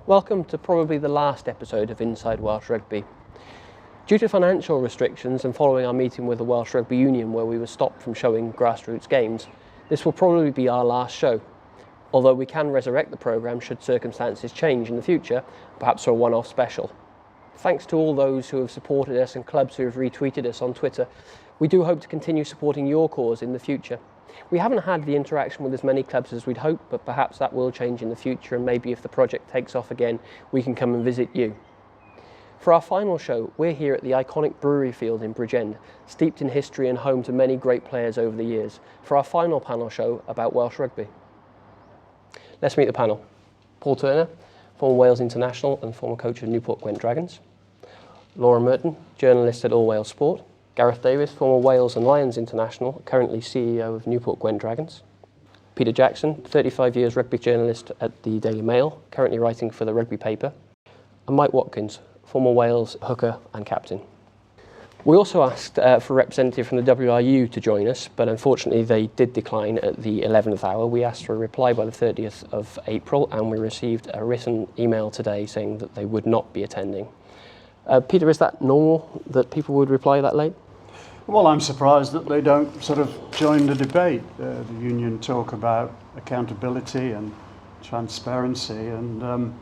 Welcome to probably the last episode of Inside Welsh Rugby. Due to financial restrictions and following our meeting with the Welsh Rugby Union where we were stopped from showing Grassroots games, this will probably be our last show. Although we can resurrect the programme should circumstances change in the future, perhaps for a one-off special. Thanks to all those who have supported us and clubs who have retweeted us on Twitter. We do hope to continue supporting your cause in the future. We haven't had the interaction with as many clubs as we'd hoped, but perhaps that will change in the future, and maybe if the project takes off again, we can come and visit you. For our final show, we're here at the iconic Brewery Field in Bridgend, steeped in history and home to many great players over the years, for our final panel show about Welsh Rugby. Let's meet the panel. Paul Turner, former Wales international and former coach of Newport Gwent Dragons. Laura Murton, journalist at All Wales Sport. Gareth Davies, former Wales and Lions international, currently CEO of Newport Gwent Dragons. Peter Jackson, 35 years rugby journalist at the Daily Mail, currently writing for the Rugby paper. And Mike Watkins, former Wales hooker and captain. We also asked for a representative from the WRU to join us, but unfortunately they did decline at the 11th hour. We asked for a reply by the 30th of April and we received a written email today saying that they would not be attending. Peter, is that normal that people would reply that late? Well, I'm surprised that they don't sort of join the debate. The union talk about accountability and transparency and,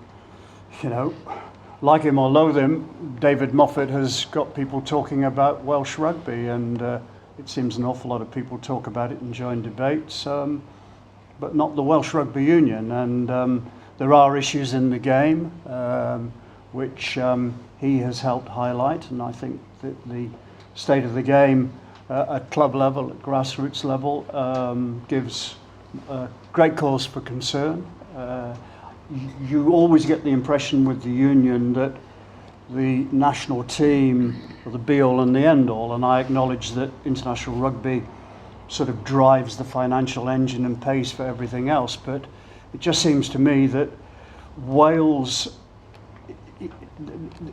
like him or loathe him, David Moffat has got people talking about Welsh rugby and it seems an awful lot of people talk about it and join debates, but not the Welsh Rugby Union. And there are issues in the game which he has helped highlight, and I think that the state of the game at club level, at grassroots level, gives great cause for concern. You always get the impression with the union that the national team are the be-all and the end-all, and I acknowledge that international rugby sort of drives the financial engine and pays for everything else, but it just seems to me that Wales,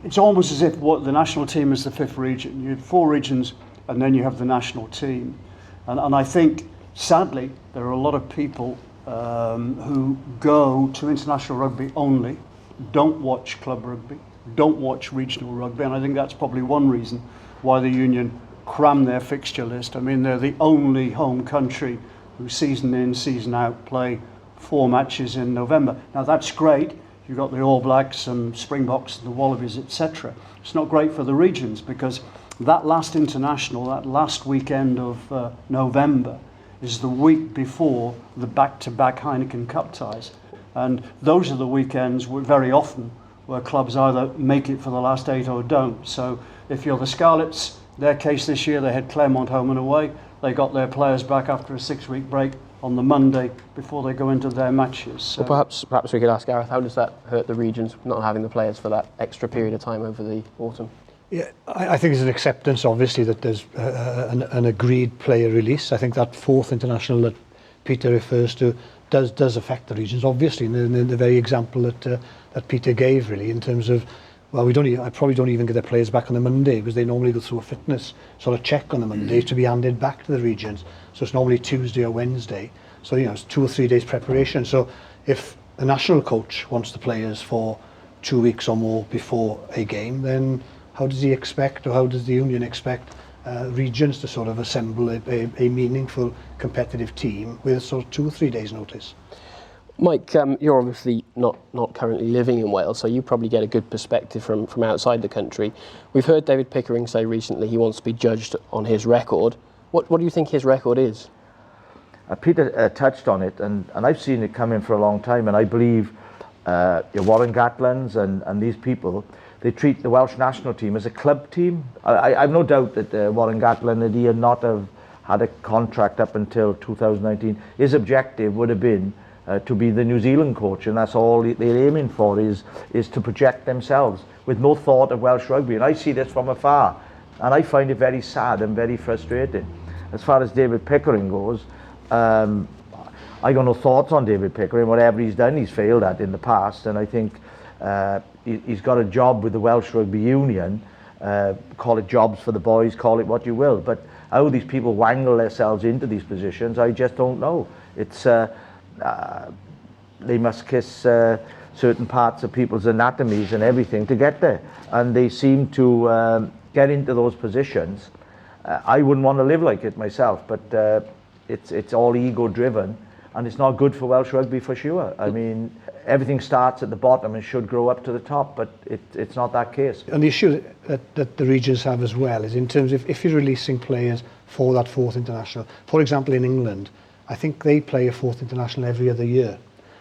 it's almost as if what the national team is the fifth region. You have four regions and then you have the national team. And I think, sadly, there are a lot of people who go to international rugby only, don't watch club rugby, don't watch regional rugby, and I think that's probably one reason why the union cram their fixture list. I mean, they're the only home country who season in, season out play 4 matches in November. Now that's great. You've got the All Blacks and Springboks and the Wallabies, etc. It's not great for the regions because that last international, that last weekend of November, is the week before the back-to-back Heineken Cup ties. And those are the weekends very often where clubs either make it for the last 8 or don't. So if you're the Scarlets, their case this year, they had Claremont home and away. They got their players back after a 6-week break on the Monday before they go into their matches. So well, perhaps we could ask Gareth, how does that hurt the regions, not having the players for that extra period of time over the autumn? Yeah, I think it's an acceptance, obviously, that there's an agreed player release. I think that fourth international that Peter refers to does affect the regions, obviously, in the very example that Peter gave, really, in terms of, well, I probably don't even get their players back on the Monday because they normally go through a fitness sort of check on the Monday to be handed back to the regions. So it's normally Tuesday or Wednesday. So, it's 2 or 3 days preparation. So if a national coach wants the players for 2 weeks or more before a game, then how does he expect, or how does the union expect regions to sort of assemble a meaningful competitive team with sort of 2 or 3 days notice? Mike, you're obviously not currently living in Wales, so you probably get a good perspective from outside the country. We've heard David Pickering say recently he wants to be judged on his record. What do you think his record is? Peter touched on it, and I've seen it coming for a long time, and I believe Warren Gatlins and these people, they treat the Welsh national team as a club team. I've no doubt that Warren Gatlin, had he not have had a contract up until 2019, his objective would have been to be the New Zealand coach, and that's all they're aiming for is to project themselves with no thought of Welsh rugby. And I see this from afar, and I find it very sad and very frustrating. As far as David Pickering goes, I got no thoughts on David Pickering. Whatever he's done, he's failed at in the past, and I think he's got a job with the Welsh Rugby Union. Call it jobs for the boys, call it what you will, but how these people wangle themselves into these positions, I just don't know. It's they must kiss certain parts of people's anatomies and everything to get there. And they seem to get into those positions. I wouldn't want to live like it myself, but it's all ego driven, and it's not good for Welsh rugby for sure. I mean, everything starts at the bottom and should grow up to the top, but it's not that case. And the issue that the regions have as well is in terms of if you're releasing players for that fourth international. For example, in England, I think they play a fourth international every other year.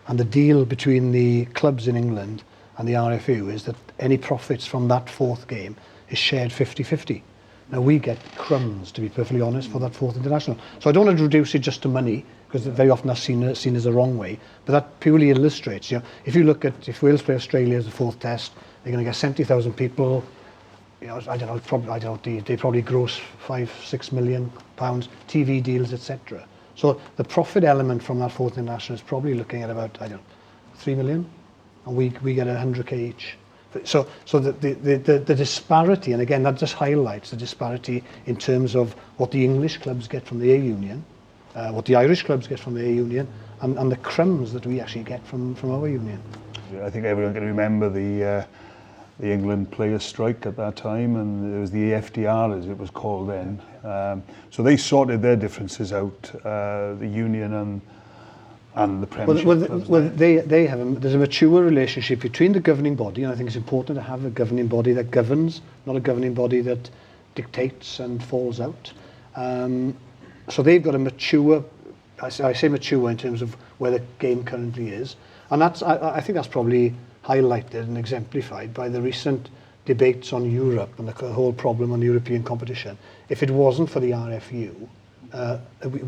And the deal between the clubs in England and the RFU is that any profits from that fourth game is shared 50-50. Now, we get crumbs, to be perfectly honest, for that fourth international. So I don't want to reduce it just to money, because very often that's seen as the wrong way. But that purely illustrates, if you look at, if Wales play Australia as the fourth test, they're going to get 70,000 people. I don't know, they probably gross £5-6 million, TV deals, etc. So the profit element from that fourth international is probably looking at about, 3 million, and we get 100k each. So the disparity, and again that just highlights the disparity in terms of what the English clubs get from the A Union, what the Irish clubs get from the A Union, and the crumbs that we actually get from our union. I think everyone can remember the England players' strike at that time, and it was the AFDR as it was called then. So they sorted their differences out, the union and the Premiership. They have there's a mature relationship between the governing body, and I think it's important to have a governing body that governs, not a governing body that dictates and falls out. So they've got a mature, I say mature in terms of where the game currently is, and I think that's probably highlighted and exemplified by the recent debates on Europe and the whole problem on European competition. If it wasn't for the RFU,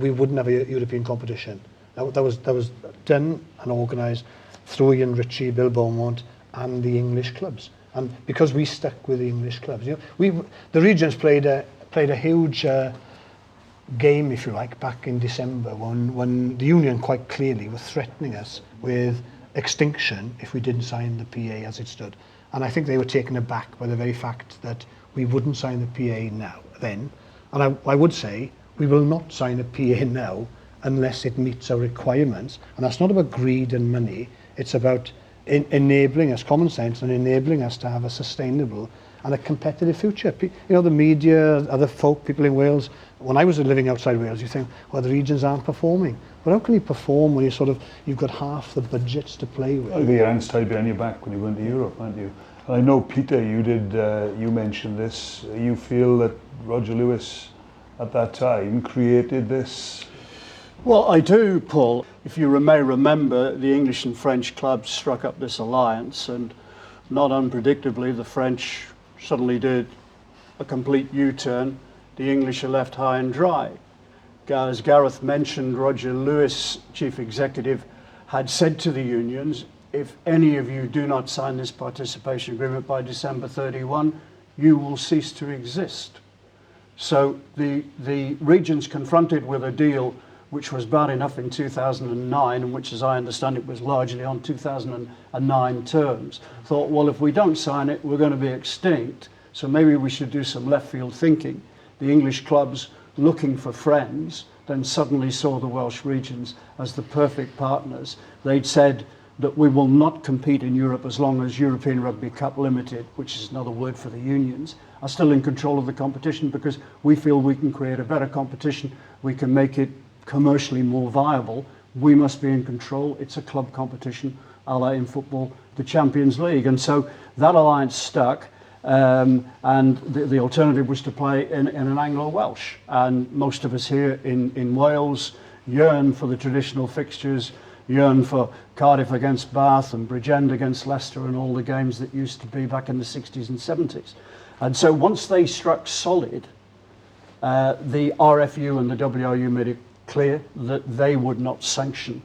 we wouldn't have a European competition. That was done and organised through Ian Ritchie, Bill Beaumont, and the English clubs. And because we stuck with the English clubs, the regions played a huge game, if you like, back in December when the union quite clearly was threatening us with extinction if we didn't sign the PA as it stood. And I think they were taken aback by the very fact that we wouldn't sign the PA then. And I would say we will not sign a PA now unless it meets our requirements. And that's not about greed and money. It's about enabling us, common sense, and enabling us to have a sustainable and a competitive future. The media, other folk, people in Wales, when I was living outside Wales, you think, well, the regions aren't performing. But how can you perform when you've got half the budgets to play with? You got your hands tied behind your back when you went to Europe, aren't you? And I know, Peter, you mentioned this. You feel that Roger Lewis at that time created this? Well, I do, Paul. If you may remember, the English and French clubs struck up this alliance, and not unpredictably, the French suddenly did a complete U-turn. The English are left high and dry. As Gareth mentioned, Roger Lewis, chief executive, had said to the unions, if any of you do not sign this participation agreement by December 31, you will cease to exist. So the regions confronted with a deal which was bad enough in 2009, and which, as I understand it, was largely on 2009 terms, thought, well, if we don't sign it, we're going to be extinct, so maybe we should do some left field thinking. The English clubs, looking for friends, then suddenly saw the Welsh regions as the perfect partners. They'd said that we will not compete in Europe as long as European Rugby Cup Limited, which is another word for the unions, are still in control of the competition, because we feel we can create a better competition, we can make it commercially more viable. We must be in control. It's a club competition, a la in football, the Champions League. And so that alliance stuck. And the alternative was to play in an Anglo-Welsh. And most of us here in Wales yearn for the traditional fixtures, yearn for Cardiff against Bath and Bridgend against Leicester and all the games that used to be back in the 60s and 70s. And so once they struck solid, the RFU and the WRU made it clear that they would not sanction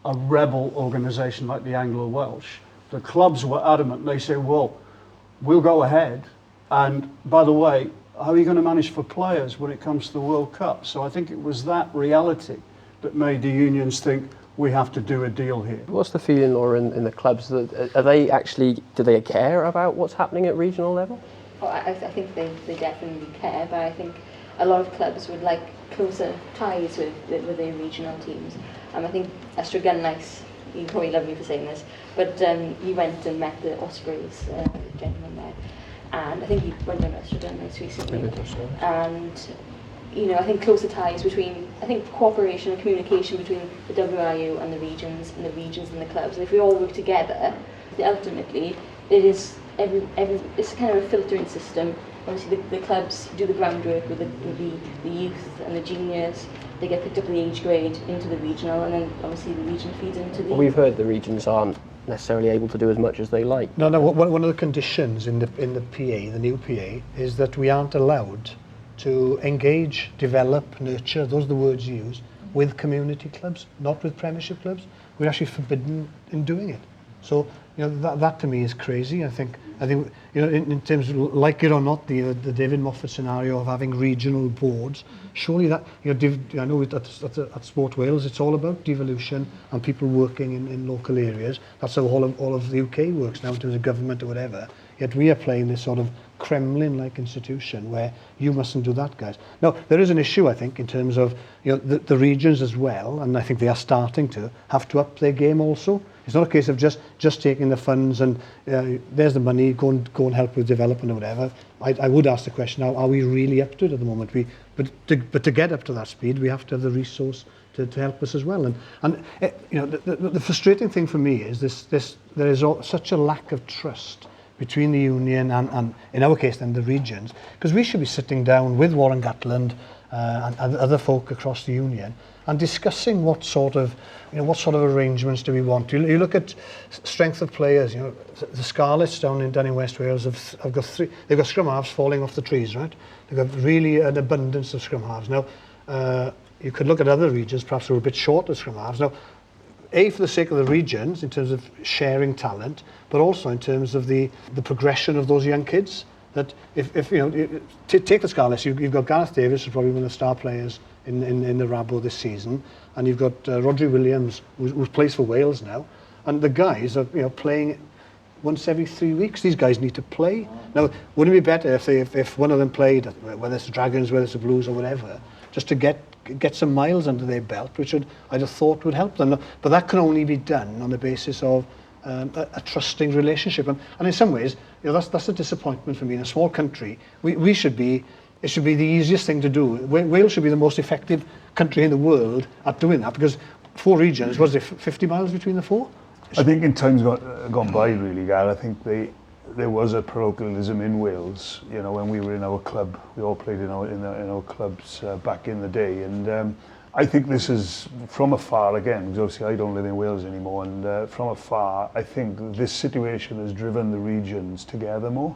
a rebel organisation like the Anglo-Welsh. The clubs were adamant. They said, well, we'll go ahead, and by the way, how are you going to manage for players when it comes to the World Cup? So I think it was that reality that made the unions think we have to do a deal here. What's the feeling, Laura, in the clubs? Do they care about what's happening at regional level? Well, I think they definitely care, but I think a lot of clubs would like closer ties with their regional teams. I think Ystrad Gynnais you probably love me for saying this, but you went and met the Ospreys gentleman there, and I think you went on Ulster done this recently, and I think closer ties between, I think cooperation and communication between the WRU and the regions and the clubs, and if we all work together, then ultimately it is it's kind of a filtering system. Obviously the clubs do the groundwork with the youth and the juniors. They get picked up in the age grade into the regional, and then obviously the region feeds into the... Well, we've heard the regions aren't necessarily able to do as much as they like. No, one of the conditions in the PA, the new PA, is that we aren't allowed to engage, develop, nurture, those are the words used, with community clubs, not with Premiership clubs. We're actually forbidden in doing it. So, that to me is crazy. I think in terms of, like it or not, the David Moffat scenario of having regional boards, surely that, I know at Sport Wales it's all about devolution and people working in local areas. That's how all of the UK works now in terms of government or whatever. Yet we are playing this sort of Kremlin-like institution where you mustn't do that, guys. Now, there is an issue, I think, in terms of the regions as well, and I think they are starting to have to up their game also. It's not a case of just taking the funds and there's the money, go and help with development or whatever. I would ask the question, are we really up to it at the moment? But to get up to that speed, we have to have the resource to help us as well. And the frustrating thing for me is there is such a lack of trust between the union and in our case then the regions, because we should be sitting down with Warren Gatland and other folk across the union and discussing what sort of arrangements do we want. You look at strength of players. The Scarlets down in West Wales have got three. They've got scrum halves falling off the trees, right? They've got really an abundance of scrum halves. Now, you could look at other regions, perhaps who are a bit short of scrum halves. Now, for the sake of the regions, in terms of sharing talent, but also in terms of the progression of those young kids. That if take the Scarlets, you've got Gareth Davies, who's probably one of the star players in the Rabo this season, and you've got Rodri Williams, who plays for Wales now, and the guys are playing once every 3 weeks. These guys need to play. Now, wouldn't it be better if one of them played, whether it's the Dragons, whether it's the Blues or whatever, just to get some miles under their belt, which I'd have thought would help them. But that can only be done on the basis of a trusting relationship, and in some ways, that's a disappointment for me. In a small country, it should be the easiest thing to do. Wales should be the most effective country in the world at doing that, because 4 regions, was there 50 miles between the 4? I think in times gone by, really, Gareth, I think there was a parochialism in Wales. When we were in our club, we all played in our clubs back in the day, and I think this is from afar again, because obviously I don't live in Wales anymore, and from afar, I think this situation has driven the regions together more.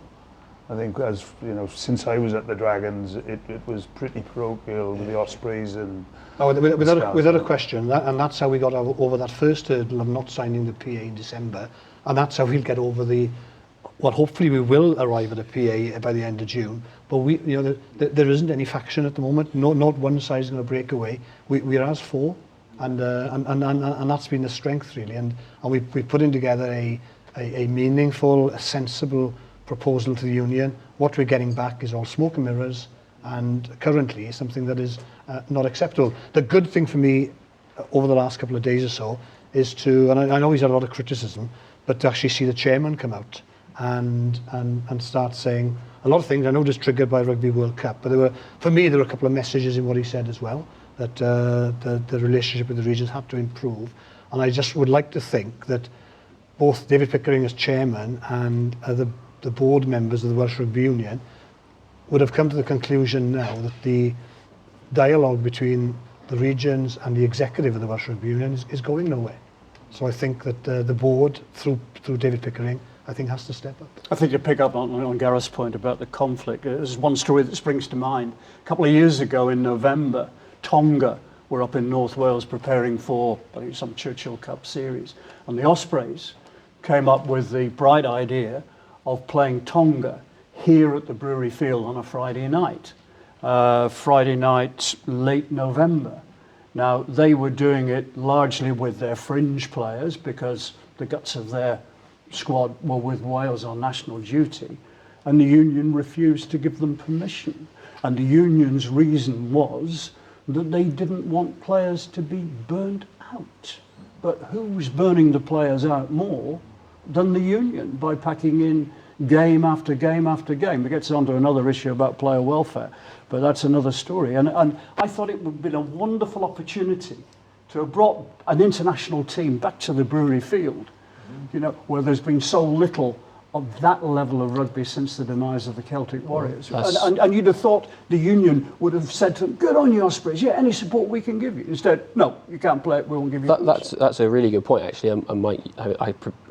I think, as since I was at the Dragons, it was pretty parochial with the Ospreys and. Without a question, and that's how we got over that first hurdle of not signing the PA in December, and that's how we'll get over hopefully we will arrive at a PA by the end of June. But there isn't any faction at the moment. Not one side is going to break away. We're as 4, and that's been the strength really. And we putting together a meaningful, a sensible proposal to the union. What we're getting back is all smoke and mirrors, and currently something that is not acceptable. The good thing for me over the last couple of days or so is to, and I know he's had a lot of criticism, but to actually see the chairman come out and start saying a lot of things. I know just triggered by Rugby World Cup, but for me there were a couple of messages in what he said as well, that the relationship with the regions had to improve. And I just would like to think that both David Pickering as chairman and the board members of the Welsh Rugby Union would have come to the conclusion now that the dialogue between the regions and the executive of the Welsh Rugby Union is going nowhere. So I think that the board, through David Pickering, I think has to step up. I think to pick up on Gareth's point about the conflict, there's one story that springs to mind. A couple of years ago in November, Tonga were up in North Wales preparing for, I think, some Churchill Cup series. And the Ospreys came up with the bright idea of playing Tonga here at the Brewery Field on a Friday night. Late November. Now, they were doing it largely with their fringe players because the guts of their squad were with Wales on national duty, and the union refused to give them permission. And the union's reason was that they didn't want players to be burnt out. But who's burning the players out more than the union by packing in game after game after game? It gets onto another issue about player welfare, but that's another story. And I thought it would have been a wonderful opportunity to have brought an international team back to the Brewery Field, you know, where there's been so little of that level of rugby since the demise of the Celtic Warriors. And you'd have thought the union would have said to them, good on you, Ospreys, yeah, any support we can give you. Instead, no, you can't play it, we won't give you That's a really good point, actually.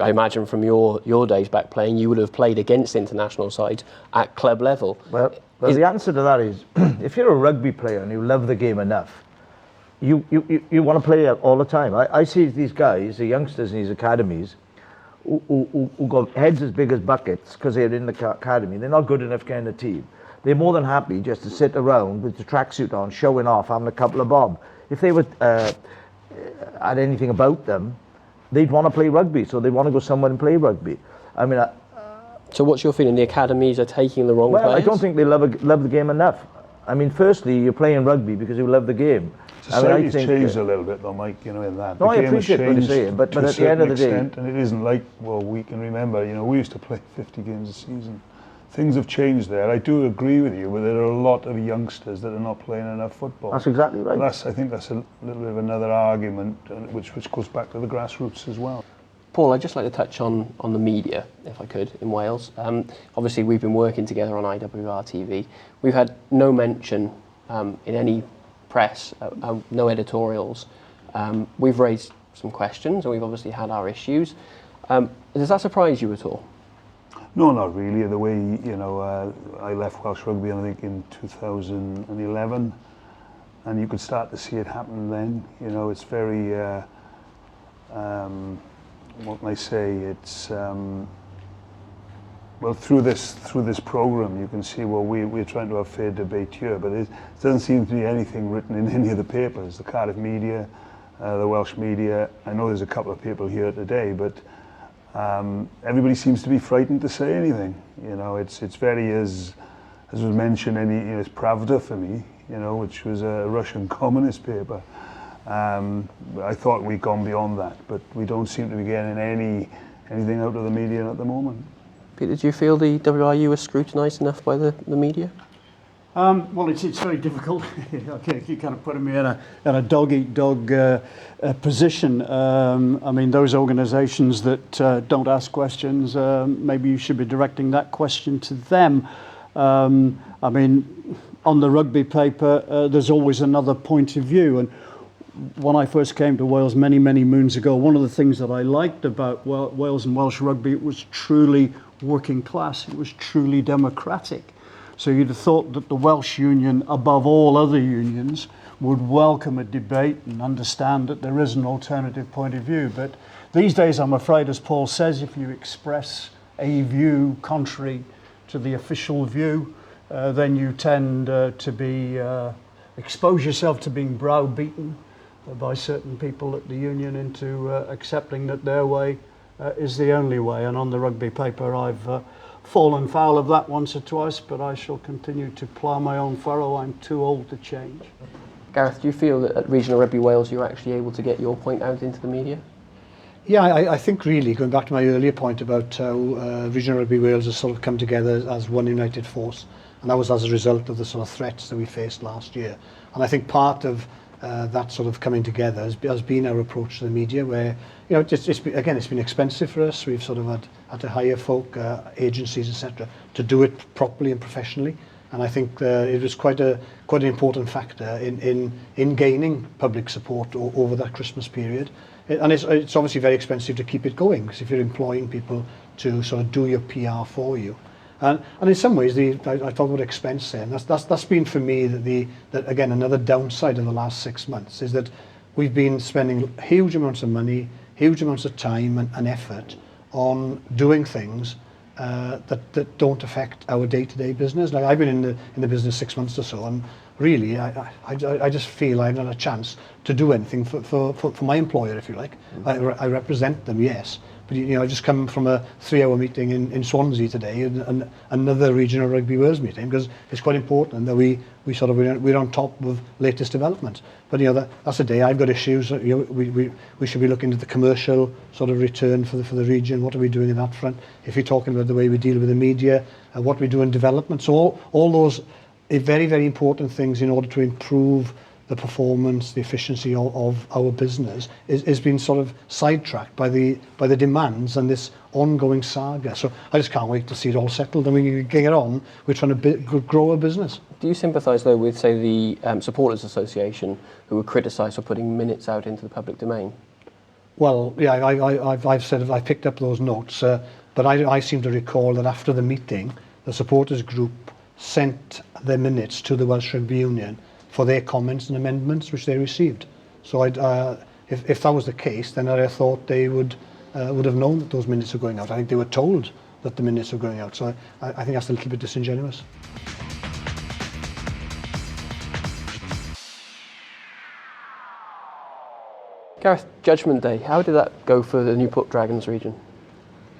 I imagine from your days back playing, you would have played against international sides at club level. Well, the answer to that is, if you're a rugby player and you love the game enough, you want to play it all the time. I see these guys, the youngsters in these academies, who got heads as big as buckets because they're in the academy. They're not good enough to get in the team. They're more than happy just to sit around with the tracksuit on, showing off, having a couple of bob. If they were had anything about them, they'd want to play rugby, so they want to go somewhere and play rugby. I mean, so what's your feeling? The academies are taking the wrong players? I don't think they love the game enough. I mean, firstly, you're playing rugby because you love the game. Society's changed a little bit though, Mike, you know, in that. No, I appreciate what you're saying, but at the end of the day... And it isn't like, well, we can remember, you know, we used to play 50 games a season. Things have changed there. I do agree with you, but there are a lot of youngsters that are not playing enough football. That's exactly right. I think that's a little bit of another argument, which goes back to the grassroots as well. Paul, I'd just like to touch on the media, if I could, in Wales. Obviously, we've been working together on IWRTV. We've had no mention in any press, no editorials. We've raised some questions and we've obviously had our issues. Does that surprise you at all? No, not really. The way, you know, I left Welsh Rugby, I think, in 2011, and you could start to see it happen then. You know, it's very, what can I say? It's well, through this program, you can see, well, we're trying to have fair debate here, but it doesn't seem to be anything written in any of the papers, the Cardiff media, the Welsh media. I know there's a couple of people here today, but everybody seems to be frightened to say anything. You know, it's very, as was mentioned, it's Pravda for me, you know, which was a Russian communist paper. I thought we'd gone beyond that, but we don't seem to be getting anything out of the media at the moment. Peter, do you feel the WRU was scrutinised enough by the media? Well, it's very difficult. You kind of putting me in a dog-eat-dog position. I mean, those organisations that don't ask questions, maybe you should be directing that question to them. I mean, on the rugby paper, there's always another point of view. And when I first came to Wales many, many moons ago, one of the things that I liked about Wales and Welsh rugby, it was truly working class. It was truly democratic. So you'd have thought that the Welsh Union, above all other unions, would welcome a debate and understand that there is an alternative point of view. But these days, I'm afraid, as Paul says, if you express a view contrary to the official view, then you tend to be expose yourself to being browbeaten by certain people at the union into accepting that their way is the only way. And on the rugby paper, I've fallen foul of that once or twice, but I shall continue to plough my own furrow. I'm too old to change. Gareth, do you feel that at Regional Rugby Wales you're actually able to get your point out into the media? Yeah, I think really, going back to my earlier point about how Regional Rugby Wales has sort of come together as one united force, and that was as a result of the sort of threats that we faced last year. And I think part of that sort of coming together has been our approach to the media, where, you know, it's been expensive for us. We've sort of had to hire folk, agencies, etc., to do it properly and professionally. And I think it was quite an important factor in gaining public support over that Christmas period. And it's obviously very expensive to keep it going, because if you're employing people to sort of do your PR for you. And in some ways, I talk about expense there, and that's been for me that again, another downside of the last 6 months is that we've been spending huge amounts of money, huge amounts of time and effort on doing things that don't affect our day-to-day business. Like, I've been in the business 6 months or so, and really I just feel I haven't had a chance to do anything for my employer, if you like. I represent them, yes, But I just come from a 3-hour meeting in Swansea today, and another regional Rugby Wales meeting, because it's quite important that we're on top of latest developments. But that's a day I've got issues. We should be looking at the commercial sort of return for the region. What are we doing in that front? If you're talking about the way we deal with the media, what we do in development, so all those very, very important things in order to improve the performance, the efficiency of our business is being sort of sidetracked by the demands and this ongoing saga. So I just can't wait to see it all settled and we can get on. We're trying to grow a business. Do you sympathise though with, say, the Supporters Association, who were criticised for putting minutes out into the public domain? Well, yeah, I've picked up those notes, but I seem to recall that after the meeting, the supporters group sent their minutes to the Welsh Rugby Union for their comments and amendments which they received. So if that was the case, then I thought they would have known that those minutes were going out. I think they were told that the minutes were going out. So I think that's a little bit disingenuous. Gareth, Judgment Day, how did that go for the Newport Dragons region?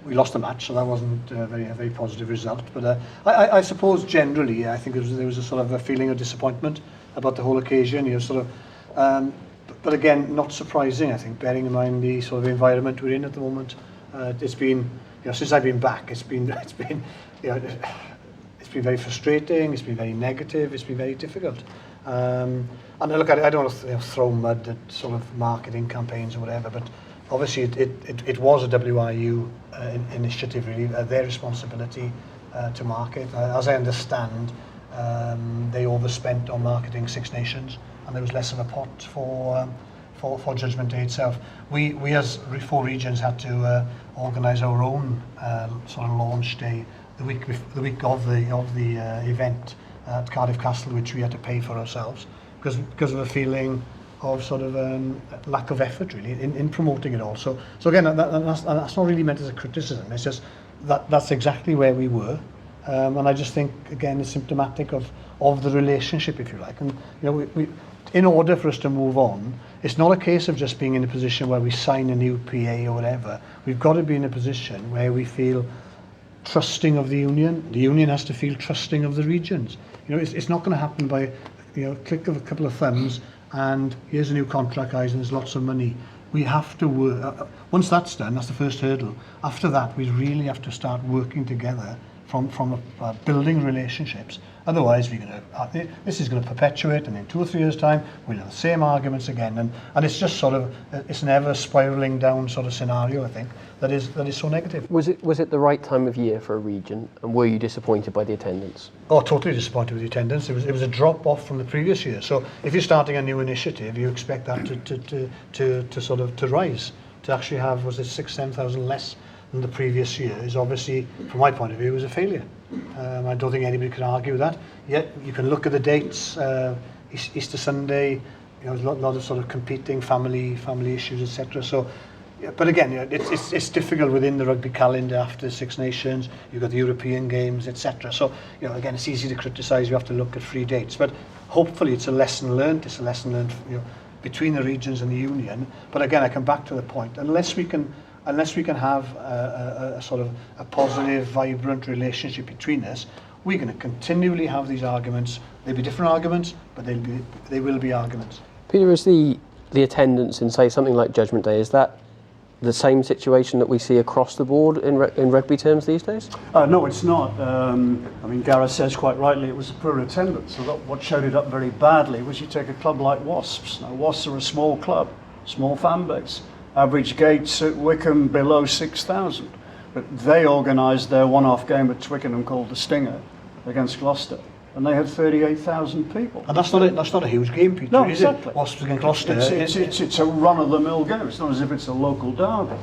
We lost the match, so that wasn't a very positive result. But I suppose generally, I think there was a sort of a feeling of disappointment about the whole occasion. But again, not surprising. I think, bearing in mind the sort of environment we're in at the moment. It's been, since I've been back, it's been very frustrating. It's been very negative. It's been very difficult. And look, I don't want to throw mud at sort of marketing campaigns or whatever, but obviously it was a WRU initiative, really, their responsibility to market. As I understand, they overspent on marketing Six Nations, and there was less of a pot for Judgment Day itself. We as 4 regions had to organise our own sort of launch day the week of the event at Cardiff Castle, which we had to pay for ourselves because of a feeling of sort of lack of effort, really, in promoting it all. So again, that's not really meant as a criticism. It's just that's exactly where we were, and I just think, again, it's symptomatic of the relationship, if you like. And we in order for us to move on, it's not a case of just being in a position where we sign a new PA or whatever. We've got to be in a position where we feel trusting of the union. The union has to feel trusting of the regions. It's not going to happen by click of a couple of thumbs and here's a new contract, guys, and there's lots of money. We have to work. Once that's done, that's the first hurdle. After that, we really have to start working together from building relationships. Otherwise, this is going to perpetuate, and in 2 or 3 years' time, we'll have the same arguments again. And it's just sort of, it's never spiralling down sort of scenario, I think, that is so negative. Was it the right time of year for a region, and were you disappointed by the attendance? Oh, totally disappointed with the attendance. It was a drop off from the previous year. So if you're starting a new initiative, you expect that to rise. To actually have, 6,000-7,000 less than the previous year is obviously, from my point of view, was a failure. I don't think anybody can argue with that. Yet you can look at the dates. Easter Sunday, there's a lot of sort of competing family issues, etc. So, but again, it's difficult within the rugby calendar after Six Nations. You've got the European games, etc. So, again, it's easy to criticise. You have to look at free dates, but hopefully it's a lesson learned. It's a lesson learned, between the regions and the union. But again, I come back to the point: unless we can have a sort of a positive, vibrant relationship between us, we're going to continually have these arguments. They'll be different arguments, but they will be arguments. Peter, is the attendance in, say, something like Judgment Day, is that the same situation that we see across the board in rugby terms these days? No, it's not. Gareth says quite rightly it was a poor attendance. So what showed it up very badly was you take a club like Wasps. Now, Wasps are a small club, small fan base. Average gates at Wickham below 6,000. But they organised their one-off game at Twickenham called the Stinger against Gloucester, and they had 38,000 people. And that's not a huge game, Peter. No, is exactly. It? Wasps against Gloucester. It's a run-of-the-mill game. It's not as if it's a local derby.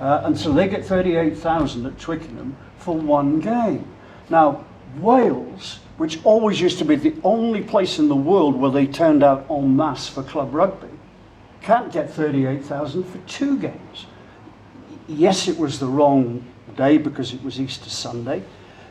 And so they get 38,000 at Twickenham for one game. Now, Wales, which always used to be the only place in the world where they turned out en masse for club rugby, can't get 38,000 for 2 games. Yes, it was the wrong day because it was Easter Sunday,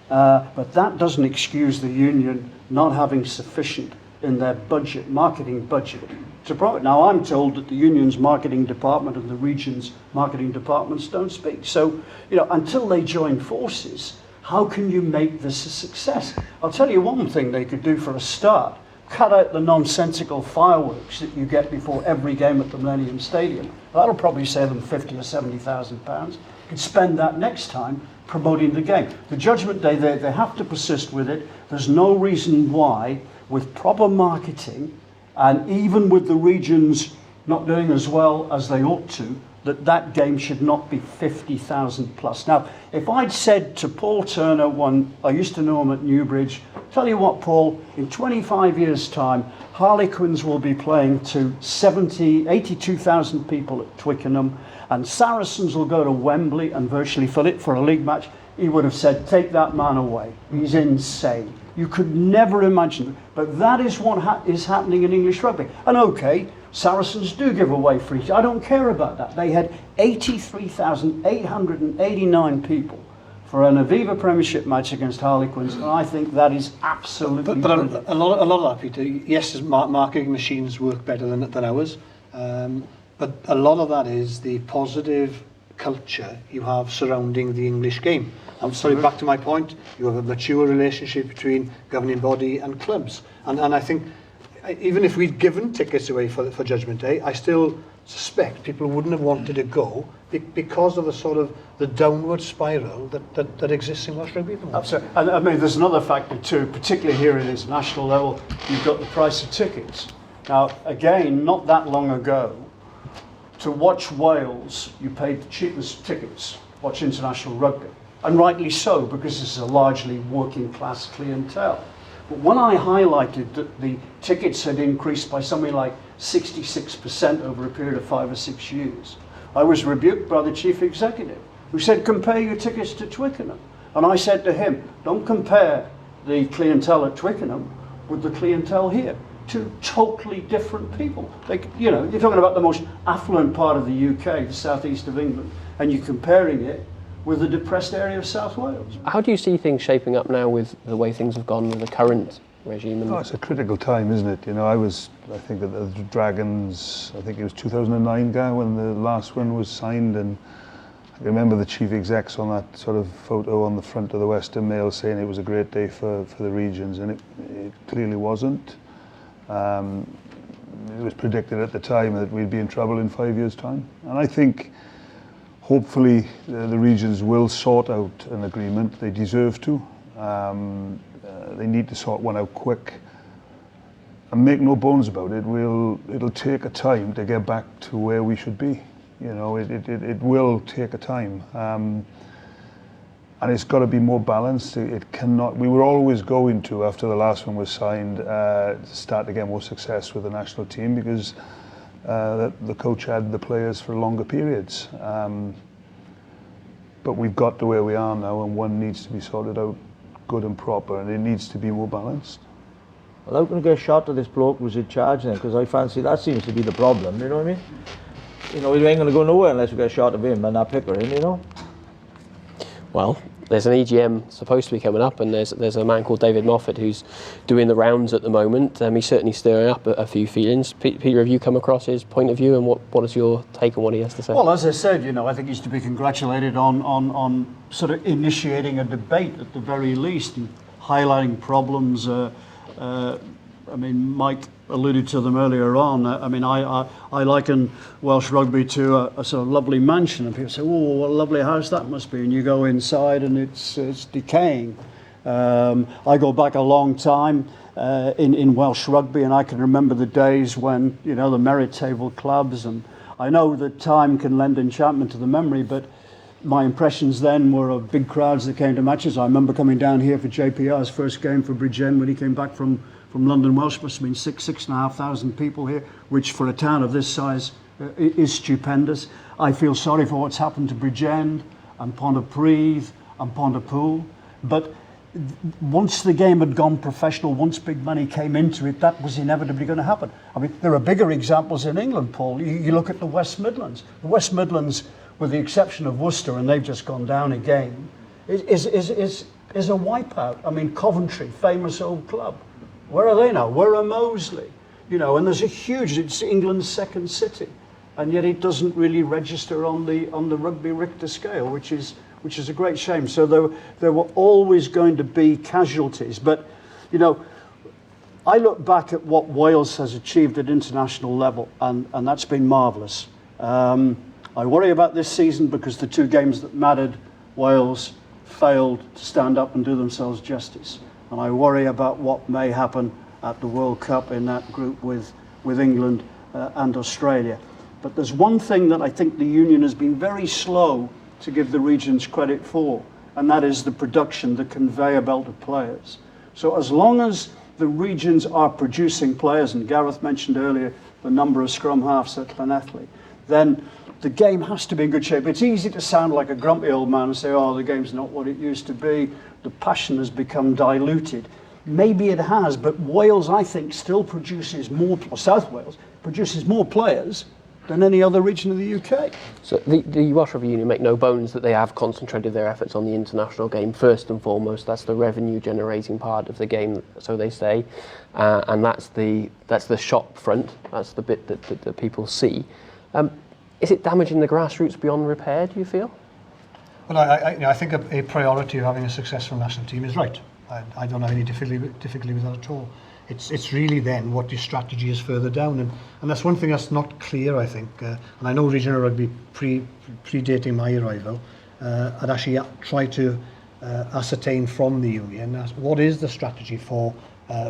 but that doesn't excuse the union not having sufficient in their budget, marketing budget, to promote. Now, I'm told that the union's marketing department and the region's marketing departments don't speak. So, you know, until they join forces, how can you make this a success? I'll tell you one thing they could do for a start. Cut out the nonsensical fireworks that you get before every game at the Millennium Stadium. That'll probably save them £50,000 or £70,000. You could spend that next time promoting the game. The Judgment Day, they have to persist with it. There's no reason why, with proper marketing, and even with the regions not doing as well as they ought to, that game should not be 50,000 plus. Now, if I'd said to Paul Turner, I used to know him at Newbridge, tell you what, Paul, in 25 years' time, Harlequins will be playing to 82,000 people at Twickenham, and Saracens will go to Wembley and virtually fill it for a league match, he would have said, take that man away. He's insane. You could never imagine it. But that is what is happening in English rugby. And okay, Saracens do give away free. I don't care about that. They had 83,889 people for an Aviva Premiership match against Harlequins, and I think that is absolutely But a lot of that, Peter, yes, marketing machines work better than ours, but a lot of that is the positive culture you have surrounding the English game. I'm sorry, back to my point, you have a mature relationship between governing body and clubs. And I think, even if we'd given tickets away for Judgment Day, I still suspect people wouldn't have wanted to go because of the sort of the downward spiral that exists in Welsh Rugby at the moment. Absolutely. And I mean, there's another factor too, particularly here at international level, you've got the price of tickets. Now, again, not that long ago, to watch Wales, you paid the cheapest tickets, watch international rugby. And rightly so, because this is a largely working class clientele. But when I highlighted that the tickets had increased by something like 66% over a period of 5 or 6 years, I was rebuked by the chief executive, who said, compare your tickets to Twickenham. And I said to him, don't compare the clientele at Twickenham with the clientele here. Two totally different people. You know, you're talking about the most affluent part of the UK, the southeast of England, and you're comparing it with the depressed area of South Wales. How do you see things shaping up now with the way things have gone with the current regime? Oh, it's a critical time, isn't it? You know, I think at the Dragons, I think it was 2009, Gar, when the last one was signed, and I remember the chief execs on that sort of photo on the front of the Western Mail saying it was a great day for the regions, and it clearly wasn't. It was predicted at the time that we'd be in trouble in 5 years' time, and I think hopefully the regions will sort out an agreement. They deserve to. They need to sort one out quick. And make no bones about it, it'll take a time to get back to where we should be. You know, it will take a time. And it's got to be more balanced. It cannot. We were always going to, after the last one was signed, start to get more success with the national team because the coach had the players for longer periods. But we've got to where we are now, and one needs to be sorted out good and proper, and it needs to be more balanced. Well, how can I get a shot of this bloke who's in charge then? Because I fancy that seems to be the problem, you know what I mean? You know, we ain't going to go nowhere unless we get a shot of him and that Pickering, you know? Well, there's an EGM supposed to be coming up, and there's a man called David Moffat who's doing the rounds at the moment. He's certainly stirring up a few feelings. Peter, have you come across his point of view, and what is your take on what he has to say? Well, as I said, you know, I think he's to be congratulated on sort of initiating a debate at the very least and highlighting problems. I mean, Mike alluded to them earlier on. I mean, I liken Welsh Rugby to a sort of lovely mansion, and people say, "Oh, what a lovely house that must be," and you go inside and it's decaying. I go back a long time in Welsh Rugby, and I can remember the days when, you know, the merit table clubs, and I know that time can lend enchantment to the memory, but my impressions then were of big crowds that came to matches. I remember coming down here for JPR's first game for Bridgend when he came back from London Welsh. Must have been 6,500 people here, which for a town of this size is stupendous. I feel sorry for what's happened to Bridgend and Pontypridd and Pontypool, but once the game had gone professional, once big money came into it, that was inevitably going to happen. I mean, there are bigger examples in England, Paul. You look at the West Midlands. The West Midlands, with the exception of Worcester, and they've just gone down again, is a wipeout. I mean, Coventry, famous old club. Where are they now? Where are Moseley? you know, and there's a huge, it's England's second city, and yet it doesn't really register on the rugby Richter scale, which is a great shame. So there were always going to be casualties, but you know, I look back at what Wales has achieved at international level, and that's been marvellous. I worry about this season because the two games that mattered, Wales failed to stand up and do themselves justice. And I worry about what may happen at the World Cup in that group with England and Australia. But there's one thing that I think the Union has been very slow to give the regions credit for, and that is the production, the conveyor belt of players. So as long as the regions are producing players, and Gareth mentioned earlier the number of scrum halves at Llanelli, then the game has to be in good shape. It's easy to sound like a grumpy old man and say, oh, the game's not what it used to be. The passion has become diluted. Maybe it has, but Wales, I think, still produces more, or South Wales, produces more players than any other region of the UK. So the Welsh Rugby Union make no bones that they have concentrated their efforts on the international game first and foremost. That's the revenue generating part of the game, so they say, and that's the shop front. That's the bit that people see. Is it damaging the grassroots beyond repair, do you feel? Well, I think a priority of having a successful national team is right. I don't have any difficulty with that at all. It's really then what your strategy is further down, and that's one thing that's not clear, I think. And I know regional rugby predating my arrival, I'd actually tried to ascertain from the union what is the strategy for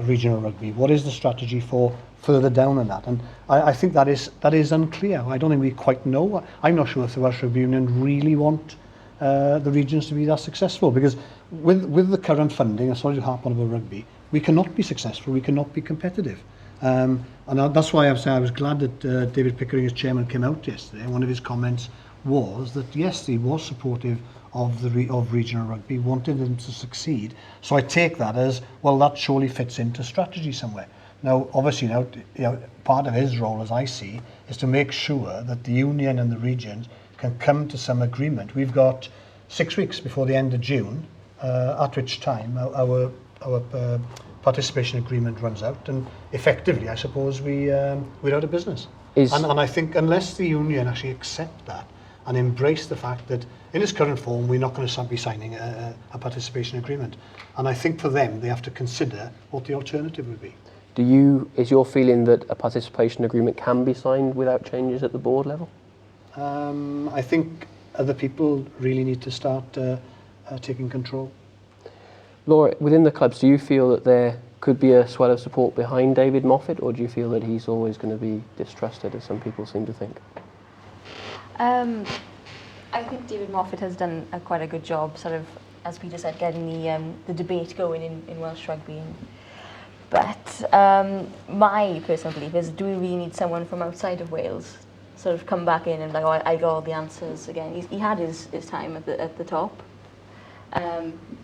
regional rugby, what is the strategy for further down than that, and I think that is unclear. I don't think we quite know. I'm not sure if the Welsh Rugby Union really want the regions to be that successful, because with the current funding, I'm sorry to harp on about rugby, we cannot be successful, we cannot be competitive. And that's why I was glad that David Pickering, as chairman, came out yesterday, and one of his comments was that yes, he was supportive of regional rugby, wanted them to succeed. So I take that as, well, that surely fits into strategy somewhere. Now, obviously, part of his role, as I see, is to make sure that the union and the regions can come to some agreement. We've got 6 weeks before the end of June, at which time our participation agreement runs out, and effectively, I suppose, we're out of business. And I think unless the union actually accept that and embrace the fact that in its current form, we're not going to be signing a participation agreement. And I think for them, they have to consider what the alternative would be. Is your feeling that a participation agreement can be signed without changes at the board level? I think other people really need to start taking control. Laura, within the clubs, do you feel that there could be a swell of support behind David Moffat, or do you feel that he's always going to be distrusted, as some people seem to think? I think David Moffat has done quite a good job, sort of, as Peter said, getting the debate going in Welsh Rugby. But my personal belief is, do we really need someone from outside of Wales sort of come back in and like, oh, I got all the answers again? He had his time at the top.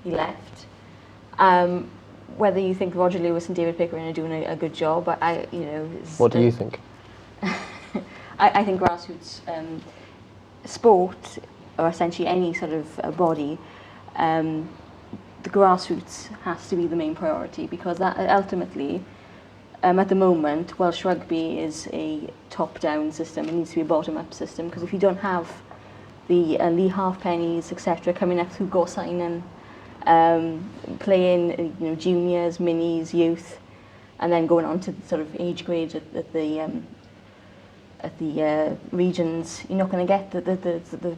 He left. Whether you think Roger Lewis and David Pickering are doing a good job, what do you think? I think grassroots sport, or essentially any sort of body, the grassroots has to be the main priority, because that ultimately, at the moment, Welsh Rugby is a top-down system. It needs to be a bottom-up system, because if you don't have the Lee Halfpennies, etc., coming up through go signing, playing juniors, minis, youth, and then going on to sort of age grade at the regions, you're not going to get the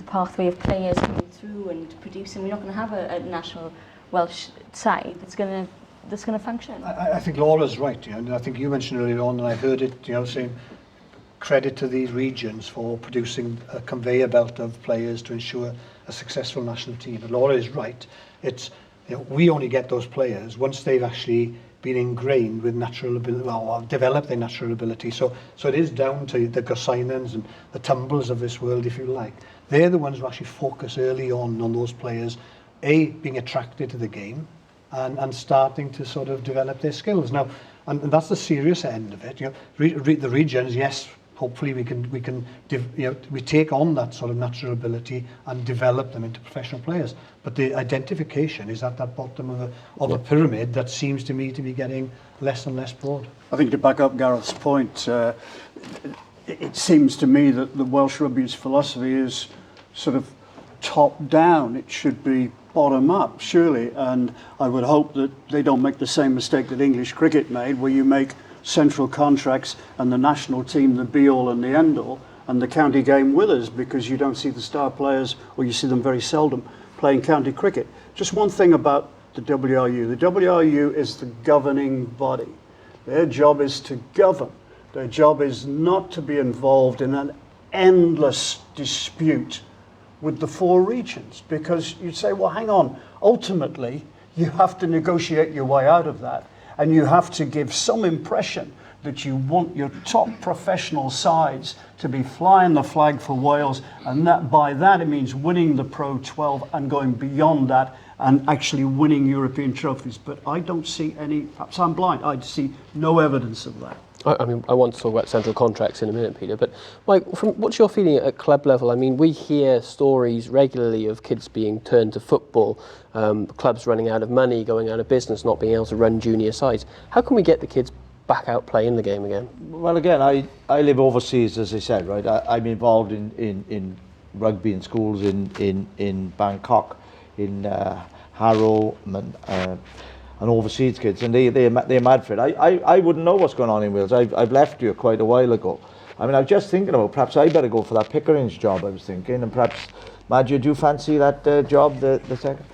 pathway of players coming through and producing. We're not going to have a national Welsh side that's going to function. I think Laura's right. And I think you mentioned earlier on, and I heard it, saying credit to these regions for producing a conveyor belt of players to ensure a successful national team. And Laura is right. It's we only get those players once they've actually been ingrained with natural ability, or developed their natural ability. So it is down to the Gossainans and the Tumbles of this world, if you like. They're the ones who actually focus early on those players, being attracted to the game and starting to sort of develop their skills. Now, and that's the serious end of it. The regions, yes, hopefully we take on that sort of natural ability and develop them into professional players. But the identification is at that bottom of a pyramid that seems to me to be getting less and less broad. I think to back up Gareth's point, it seems to me that the Welsh Rugby's philosophy is sort of top down. It should be bottom up, surely. And I would hope that they don't make the same mistake that English cricket made, where you make central contracts and the national team the be all and the end all, and the county game withers because you don't see the star players, or you see them very seldom playing county cricket. Just one thing about the WRU. The WRU is the governing body. Their job is to govern. Their job is not to be involved in an endless dispute with the 4 regions, because you'd say, well, hang on, ultimately you have to negotiate your way out of that, and you have to give some impression that you want your top professional sides to be flying the flag for Wales, and that by that it means winning the Pro 12 and going beyond that and actually winning European trophies. But I don't see any, perhaps I'm blind, I see no evidence of that. I mean, I want to talk about central contracts in a minute, Peter, but Mike, what's your feeling at club level? I mean, we hear stories regularly of kids being turned to football, clubs running out of money, going out of business, not being able to run junior sides. How can we get the kids back out playing the game again? Well, again, I live overseas, as I said, right? I'm involved in rugby in schools in Bangkok, in Harrow, and overseas kids, and they're mad for it. I wouldn't know what's going on in Wales. I've left here quite a while ago. I mean, I was just thinking about perhaps I better go for that Pickering's job, I was thinking, and perhaps, Madge, do you fancy that job, the second?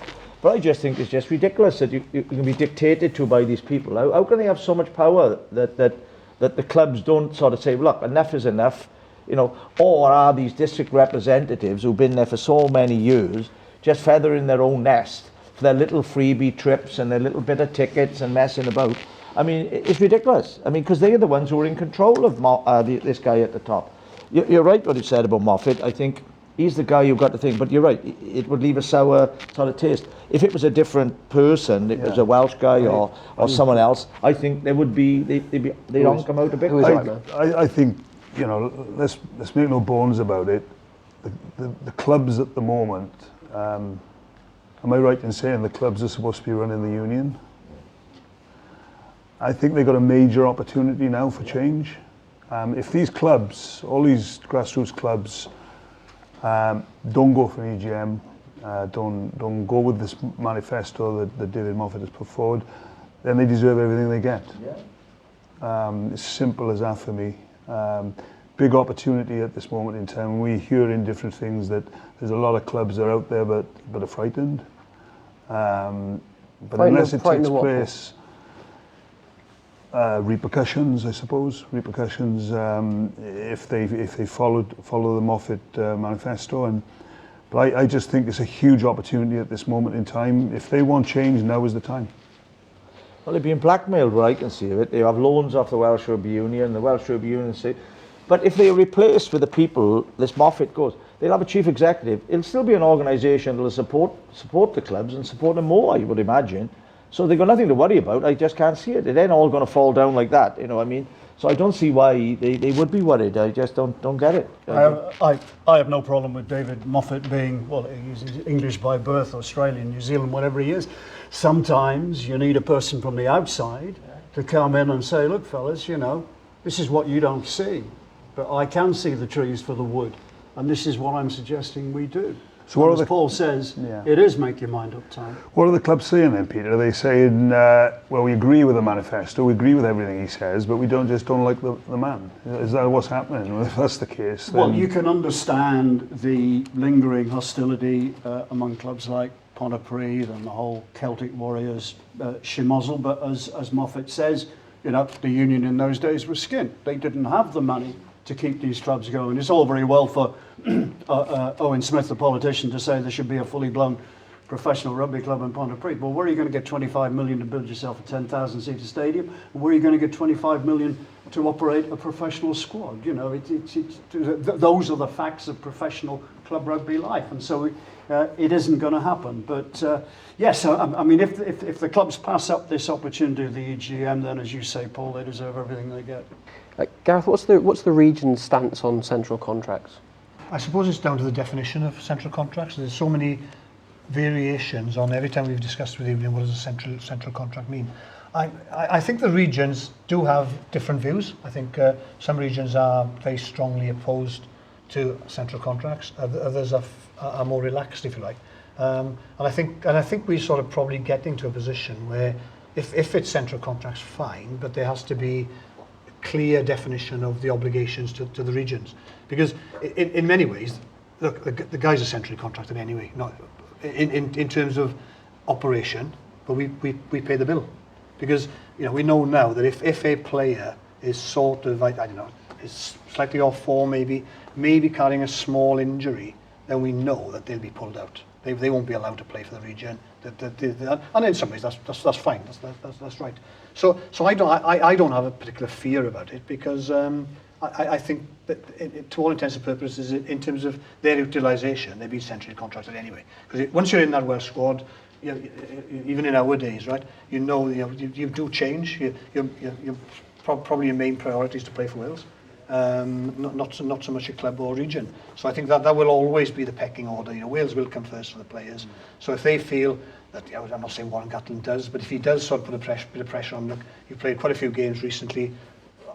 But I just think it's just ridiculous that you can be dictated to by these people. How can they have so much power that the clubs don't sort of say, look, enough is enough, you know, or are these district representatives who've been there for so many years just feathering their own nest for their little freebie trips and their little bit of tickets and messing about? I mean, it's ridiculous. I mean, because they're the ones who are in control of this guy at the top. You're right what you said about Moffat. I think he's the guy who got the thing, but you're right, it would leave a sour sort of taste. If it was a different person, it was a Welsh guy or someone else, I think there would be, they'd all come out a bit. I think, you know, let's make no bones about it. The clubs at the moment, am I right in saying the clubs are supposed to be running the union? I think they've got a major opportunity now for change. If these clubs, all these grassroots clubs, don't go for an EGM, don't go with this manifesto that David Moffat has put forward, then they deserve everything they get. It's simple as that for me. Big opportunity at this moment in time. We hear in different things that there's a lot of clubs that are out there but are frightened. But unless it takes place, repercussions, I suppose. Repercussions if they follow the Moffat manifesto. But I just think it's a huge opportunity at this moment in time. If they want change, now is the time. Well, they're being blackmailed, where I can see of it. They have loans off the Welsh Rugby Union. The Welsh Rugby Union say, but if they are replaced with the people, this Moffat goes, they'll have a chief executive. It'll still be an organisation that will support the clubs and support them more, I would imagine. So they've got nothing to worry about. I just can't see it. They're then all going to fall down like that, you know what I mean? So I don't see why they would be worried. I just don't get it. I have no problem with David Moffat being, well, he's English by birth, Australian, New Zealand, whatever he is. Sometimes you need a person from the outside to come in and say, look, fellas, you know, this is what you don't see. But I can see the trees for the wood. And this is what I'm suggesting we do. So what as Paul says, it is make your mind up time. What are the clubs saying then, Peter? Are they saying, well, we agree with the manifesto, we agree with everything he says, but we don't like the man? Is that what's happening? Well, if that's the case, then... Well, you can understand the lingering hostility among clubs like Pontypridd and the whole Celtic Warriors schmozzle, but as Moffat says, you know, the union in those days was skin. They didn't have the money to keep these clubs going. It's all very well for Owen Smith, the politician, to say there should be a fully blown professional rugby club in Pontypridd. Well, where are you going to get 25 million to build yourself a 10,000 seater stadium? And where are you going to get 25 million to operate a professional squad? You know, those are the facts of professional club rugby life. And so it isn't going to happen. But yes, I mean, if the clubs pass up this opportunity of the EGM, then as you say, Paul, they deserve everything they get. Gareth, what's the region's stance on central contracts? I suppose it's down to the definition of central contracts. There's so many variations on every time we've discussed with you what does a central contract mean. I think the regions do have different views. I think some regions are very strongly opposed to central contracts. Others are more relaxed, if you like. And I think we're sort of probably getting to a position where if it's central contracts, fine, but there has to be clear definition of the obligations to the regions. Because in many ways, look, the guys are centrally contracted anyway, not in terms of operation, but we pay the bill. Because we know now that if a player is sort of, I don't know, is slightly off form, maybe carrying a small injury, then we know that they'll be pulled out. They won't be allowed to play for the region. And in some ways that's fine. That's right. So I don't have a particular fear about it, because I think that to all intents and purposes, in terms of their utilisation, they'd be centrally contracted anyway. Because once you're in that Welsh squad, even in our days, right? You do change. You're probably your main priority is to play for Wales. Not so much a club or region. So I think that will always be the pecking order. Wales will come first for the players. So if they feel that, I'm not saying Warren Gatland does, but if he does sort of put a bit of pressure on, look, you played quite a few games recently,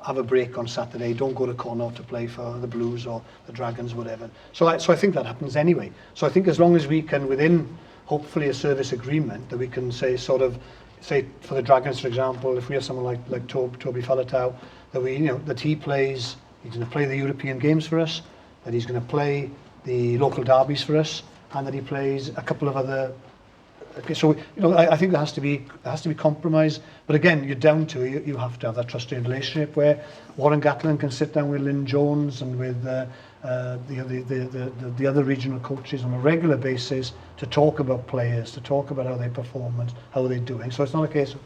have a break on Saturday, don't go to Connaught to play for the Blues or the Dragons, whatever. So I think that happens anyway. So I think as long as we can, within hopefully a service agreement, that we can say for the Dragons, for example, if we have someone like Toby Falatau, that he plays, he's going to play the European games for us, that he's going to play the local derbies for us, and that he plays a couple of other. Okay, so I think there has to be compromise, but again, you're down to you have to have that trusting relationship where Warren Gatland can sit down with Lynn Jones and with the other regional coaches on a regular basis to talk about players, to talk about how they perform and how they're doing. So it's not a case of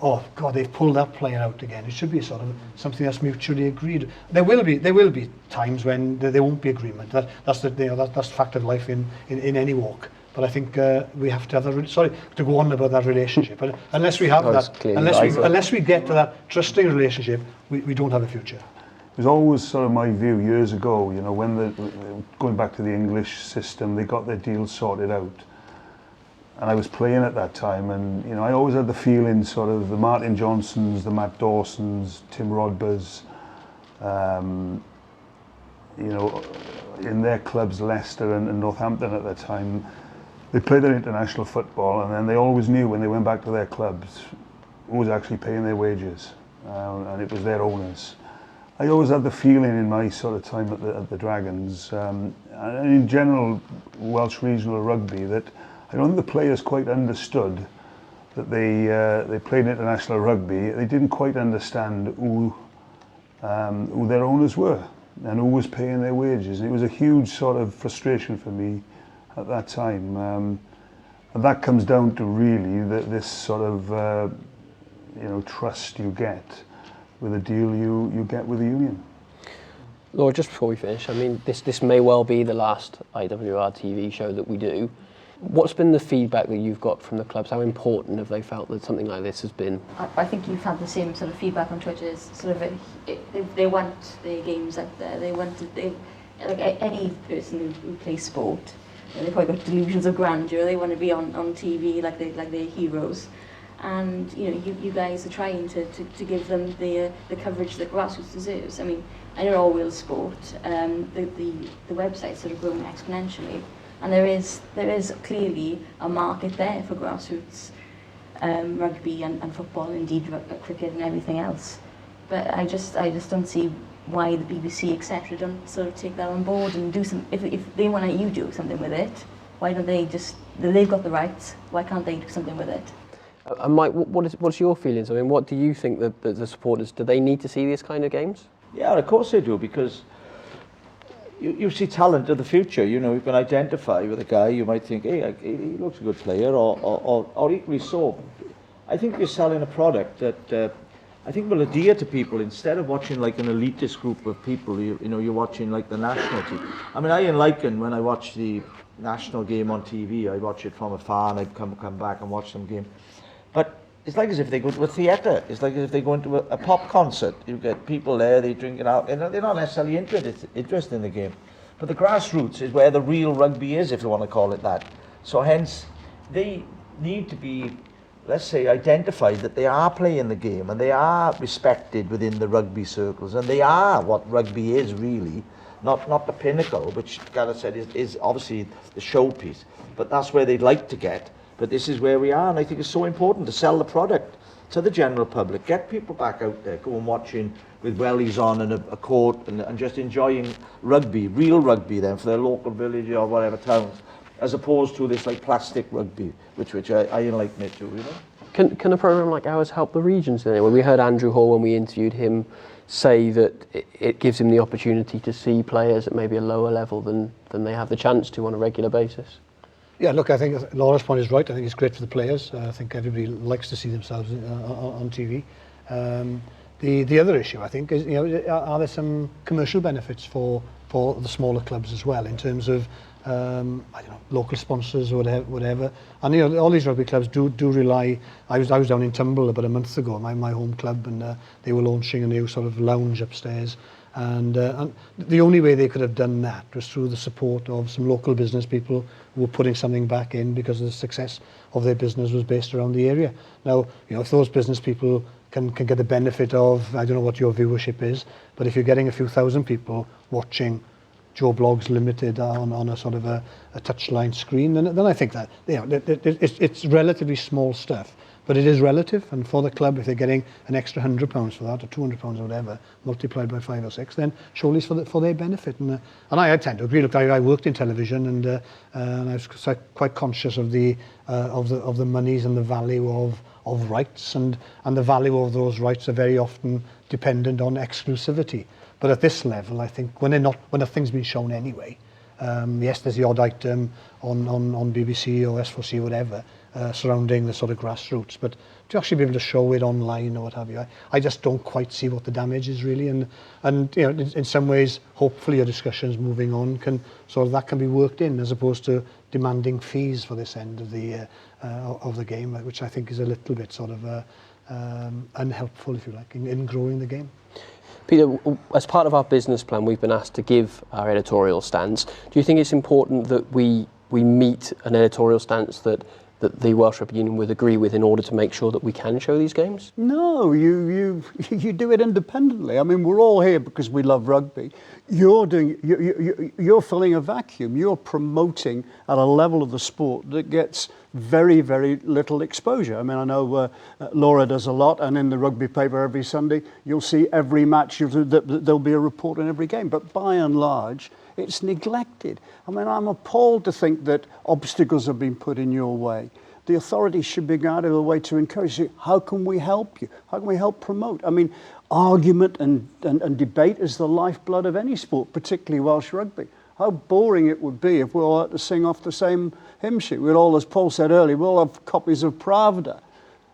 oh God, they've pulled that player out again. It should be sort of something that's mutually agreed. There will be times when there won't be agreement. That's the fact of life in any walk. But I think we have to have to go on about that relationship. But unless we have unless we get to that trusting relationship, we don't have a future. It was always sort of my view years ago, when going back to the English system, they got their deals sorted out. And I was playing at that time, and I always had the feeling sort of the Martin Johnsons, the Matt Dawsons, Tim Rodbers, in their clubs, Leicester and Northampton at that time, they played their international football, and then they always knew when they went back to their clubs who was actually paying their wages, and it was their owners. I always had the feeling in my sort of time at the Dragons, and in general Welsh regional rugby, that I don't think the players quite understood that they played international rugby. They didn't quite understand who their owners were and who was paying their wages. And it was a huge sort of frustration for me at that time. And that comes down to really this sort of trust you get with a deal you get with the union. Laura, just before we finish, I mean, this may well be the last IWRTV show that we do. What's been the feedback that you've got from the clubs? How important have they felt that something like this has been? I think you've had the same sort of feedback on Twitter. It's sort of they want their games out there. Like any person who plays sport, they've probably got delusions of grandeur. They want to be on TV like they're heroes. And you guys are trying to give them the coverage that Grassroots deserves. I mean, I know all Wales sport. The website's sort of growing exponentially. And there is clearly a market there for Grassroots rugby and football, indeed cricket and everything else. But I just don't see why the BBC etc. don't sort of take that on board and do some. If they want to do something with it, why don't they just? They've got the rights. Why can't they do something with it? And Mike, what's your feelings? I mean, what do you think that the supporters, do they need to see these kind of games? Yeah, of course they do, because you see talent of the future. You can identify with a guy. You might think, hey, he looks a good player, or equally so. I think you're selling a product that I think will adhere to people instead of watching like an elitist group of people. You're watching like the national team. I mean, I liken when I watch the national game on TV. I watch it from afar and I come back and watch some game. But it's like as if they go to a theatre. It's like as if they go into a pop concert. You get people there, they drink it out, and they're not necessarily interested in the game. But the grassroots is where the real rugby is, if you want to call it that. So hence, they need to be, let's say, identified that they are playing the game and they are respected within the rugby circles, and they are what rugby is really, not the pinnacle, which Gareth said is obviously the showpiece, but that's where they'd like to get. But this is where we are, and I think it's so important to sell the product to the general public, get people back out there, go and watching with wellies on and a court and just enjoying rugby, real rugby then, for their local village or whatever towns, as opposed to this like plastic rugby, which I liken it to, you know. Can a programme like ours help the regions in any way? We heard Andrew Hall when we interviewed him say that it gives him the opportunity to see players at maybe a lower level than they have the chance to on a regular basis. Yeah, look, I think Laura's point is right. I think it's great for the players. I think everybody likes to see themselves on TV. The other issue, I think, is, you know, are there some commercial benefits for the smaller clubs as well, in terms of I don't know, local sponsors or whatever. And you know, all these rugby clubs do rely. I was down in Tumble about a month ago, my home club, and they were launching a new sort of lounge upstairs. And the only way they could have done that was through the support of some local business people who were putting something back in because the success of their business was based around the area. Now, you know, if those business people can get the benefit of, I don't know what your viewership is, but if you're getting a few thousand people watching Joe Blogs Limited on a sort of a touchline screen, then I think that, you know, it's relatively small stuff. But it is relative, and for the club, if they're getting an extra £100 for that, or £200 or whatever, multiplied by 5 or 6, then surely it's for their benefit. And I tend to agree. Look, I worked in television, and I was quite conscious of the monies and the value of rights, and the value of those rights are very often dependent on exclusivity. But at this level, I think when nothing's been shown anyway, yes, there's the odd item on BBC or S4C or whatever, surrounding the sort of grassroots, but to actually be able to show it online or what have you, I just don't quite see what the damage is really, and you know, in some ways, hopefully your discussions moving on that can be worked in, as opposed to demanding fees for this end of the game, which I think is a little bit sort of unhelpful, if you like, in growing the game. Peter, as part of our business plan, we've been asked to give our editorial stance. Do you think it's important that we meet an editorial stance that the Welsh Rugby Union would agree with in order to make sure that we can show these games? No, you do it independently. I mean, we're all here because we love rugby. You're filling a vacuum. You're promoting at a level of the sport that gets very, very little exposure. I mean, I know Laura does a lot, and in the rugby paper every Sunday, you'll see every match, there'll be a report on every game. But by and large, it's neglected. I mean, I'm appalled to think that obstacles have been put in your way. The authorities should be going out of the way to encourage you. How can we help you? How can we help promote? I mean, argument and debate is the lifeblood of any sport, particularly Welsh rugby. How boring it would be if we all had to sing off the same hymn sheet. We'd all, as Paul said earlier, we'll have copies of Pravda.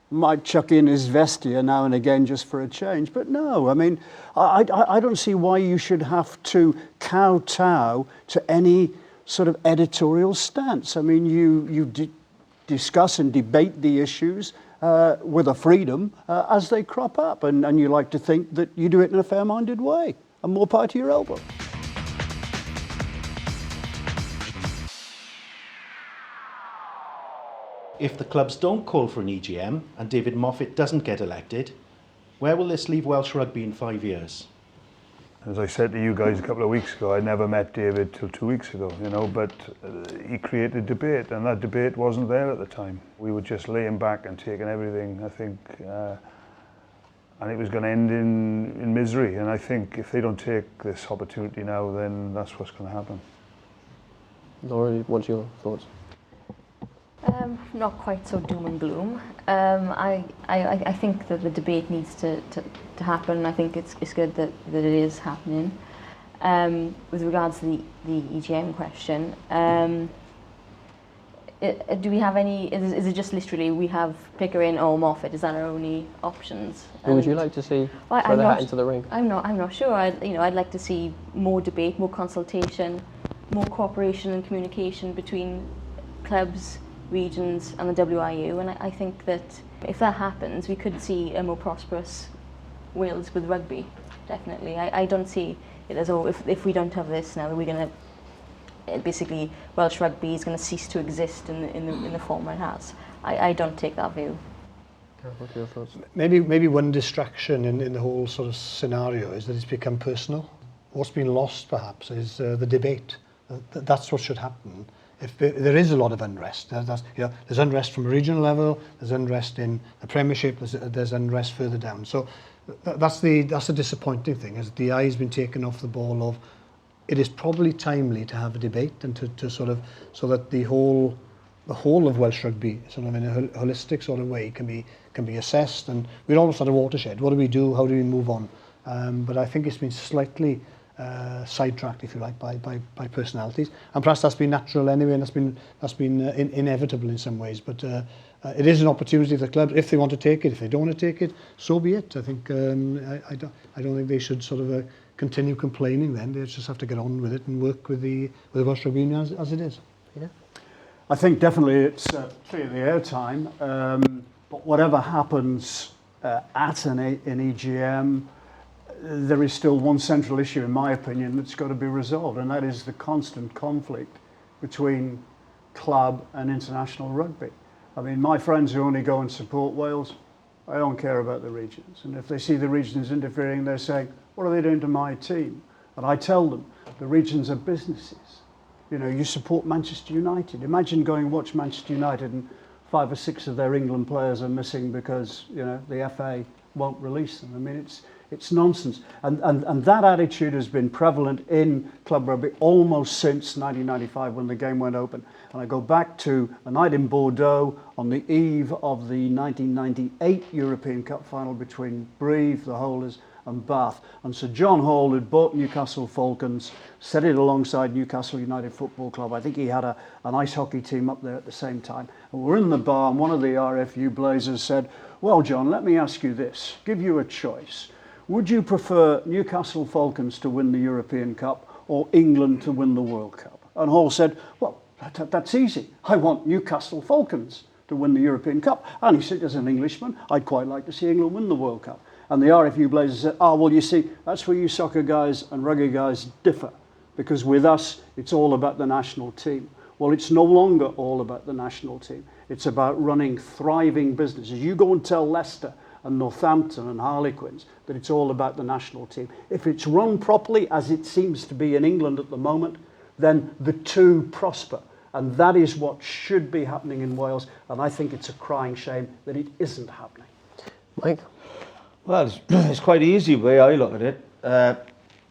Might chuck in his Vestia now and again just for a change. But no, I mean, I don't see why you should have to kowtow to any sort of editorial stance. I mean, you discuss and debate the issues with a freedom as they crop up. And you like to think that you do it in a fair-minded way. And more power to your elbow. If the clubs don't call for an EGM and David Moffat doesn't get elected, where will this leave Welsh rugby in 5 years? As I said to you guys a couple of weeks ago, I never met David till 2 weeks ago, you know, but he created debate, and that debate wasn't there at the time. We were just laying back and taking everything, I think, and it was going to end in misery. And I think if they don't take this opportunity now, then that's what's going to happen. Laura, what's your thoughts? Not quite so doom and gloom. I think that the debate needs to happen. I think it's good that it is happening. With regards to the EGM question, do we have any? Is it just literally we have Pickering or Moffat? Is that our only options? Who would you like to see throw their hat into the ring? I'm not sure. I'd like to see more debate, more consultation, more cooperation and communication between clubs, regions and the WIU, and I think that if that happens, we could see a more prosperous Wales with rugby, definitely. I don't see it as, oh, if we don't have this now, we're going to, basically, Welsh rugby is going to cease to exist in the form it has. I don't take that view. What are your thoughts? Maybe one distraction in the whole sort of scenario is that it's become personal. What's been lost, perhaps, is the debate. That's what should happen. If there is a lot of unrest, there's unrest from a regional level, there's unrest in the Premiership, there's unrest further down. So that's the disappointing thing, is the eye's been taken off the ball of, it is probably timely to have a debate and to sort of, so that the whole of Welsh rugby, sort of in a holistic sort of way, can be assessed. And we're almost at a watershed. What do we do? How do we move on? But I think it's been slightly sidetracked, if you like, by personalities, and perhaps that's been natural anyway, and that's been inevitable in some ways. But it is an opportunity for the clubs, if they want to take it. If they don't want to take it, so be it. I think I don't think they should sort of continue complaining. Then they just have to get on with it and work with the Welsh Rugby Union as it is. Yeah. I think definitely it's clear the air time, but whatever happens at an EGM, there is still one central issue, in my opinion, that's got to be resolved, and that is the constant conflict between club and international rugby. I mean, my friends who only go and support Wales, I don't care about the regions. And if they see the regions interfering, they're saying, what are they doing to my team? And I tell them, the regions are businesses. You know, you support Manchester United. Imagine going and watch Manchester United and 5 or 6 of their England players are missing because, you know, the FA won't release them. I mean, it's nonsense. And that attitude has been prevalent in club rugby almost since 1995 when the game went open. And I go back to a night in Bordeaux on the eve of the 1998 European Cup final between Brive, the holders, and Bath. And Sir John Hall had bought Newcastle Falcons, set it alongside Newcastle United Football Club. I think he had an ice hockey team up there at the same time. And we're in the bar and one of the RFU Blazers said, well, John, let me ask you this, give you a choice. Would you prefer Newcastle Falcons to win the European Cup or England to win the World Cup? And Hall said, well, that's easy. I want Newcastle Falcons to win the European Cup. And he said, as an Englishman, I'd quite like to see England win the World Cup. And the RFU Blazers said, well, you see, that's where you soccer guys and rugby guys differ. Because with us, it's all about the national team. Well, it's no longer all about the national team. It's about running thriving businesses. You go and tell Leicester and Northampton and Harlequins that it's all about the national team. If it's run properly, as it seems to be in England at the moment, then the two prosper. And that is what should be happening in Wales. And I think it's a crying shame that it isn't happening. Mike? Well, it's quite easy the way I look at it.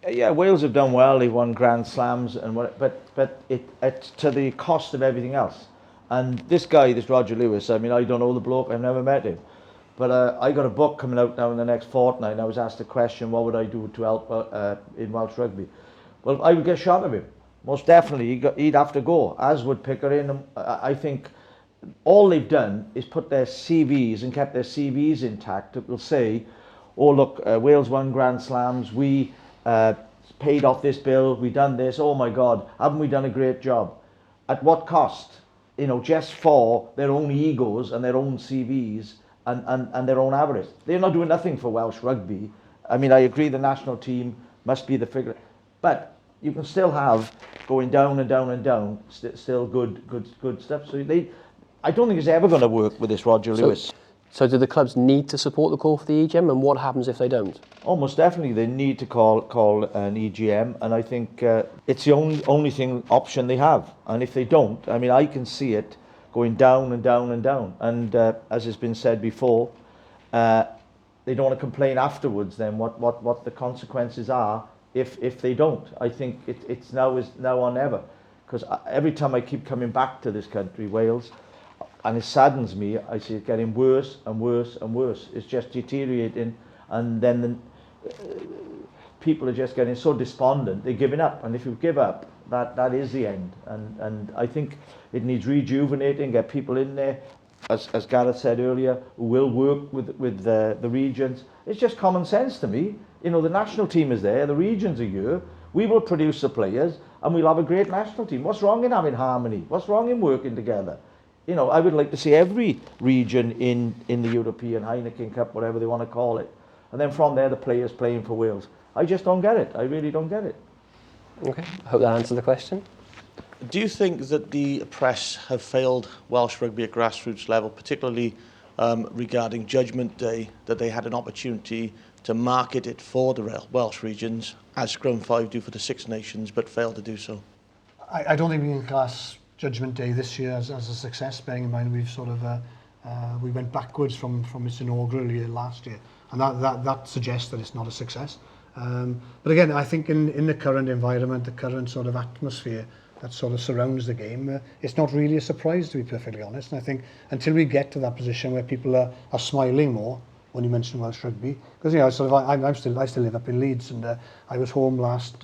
Yeah, Wales have done well. They've won Grand Slams, and but it's to the cost of everything else. And this guy, this Roger Lewis, I mean, I don't know the bloke. I've never met him. But I got a book coming out now in the next fortnight, and I was asked the question, what would I do to help in Welsh rugby? Well, I would get shot of him. Most definitely, he'd have to go, as would Pickering. I think all they've done is put their CVs and kept their CVs intact. It will say, oh, look, Wales won Grand Slams, we paid off this bill, we done this, oh my God, haven't we done a great job? At what cost? You know, just for their own egos and their own CVs and their own avarice. They're not doing nothing for Welsh rugby. I mean, I agree the national team must be the figure, but you can still have going down and down and down, still good stuff. So I don't think it's ever going to work with this Roger Lewis. So do the clubs need to support the call for the EGM, and what happens if they don't? Almost definitely they need to call an EGM, and I think it's the only option they have. And if they don't, I mean, I can see it going down and down and down. And as has been said before, they don't want to complain afterwards then what the consequences are if they don't. I think it's now or never. Because every time I keep coming back to this country, Wales, and it saddens me, I see it getting worse and worse and worse. It's just deteriorating, and then people are just getting so despondent, they're giving up. And if you give up, that is the end. And I think it needs rejuvenating, get people in there, as Gareth said earlier, who will work with the regions. It's just common sense to me. You know, the national team is there, the regions are here, we will produce the players, and we'll have a great national team. What's wrong in having harmony? What's wrong in working together? you know, I would like to see every region in the European Heineken Cup, whatever they want to call it. And then from there, the players playing for Wales. I just don't get it. I really don't get it. Okay, I hope that answers the question. Do you think that the press have failed Welsh Rugby at grassroots level, particularly regarding Judgment Day, that they had an opportunity to market it for the Welsh regions, as Scrum 5 do for the Six Nations, but failed to do so? I don't think we can class Judgment Day this year as a success, bearing in mind we've sort of we went backwards from its inaugural year last year, and that suggests that it's not a success. But again, I think in the current environment, the current sort of atmosphere that sort of surrounds the game, it's not really a surprise, to be perfectly honest. And I think until we get to that position where people are smiling more when you mention Welsh Rugby, because you know, I still live up in Leeds, and I was home last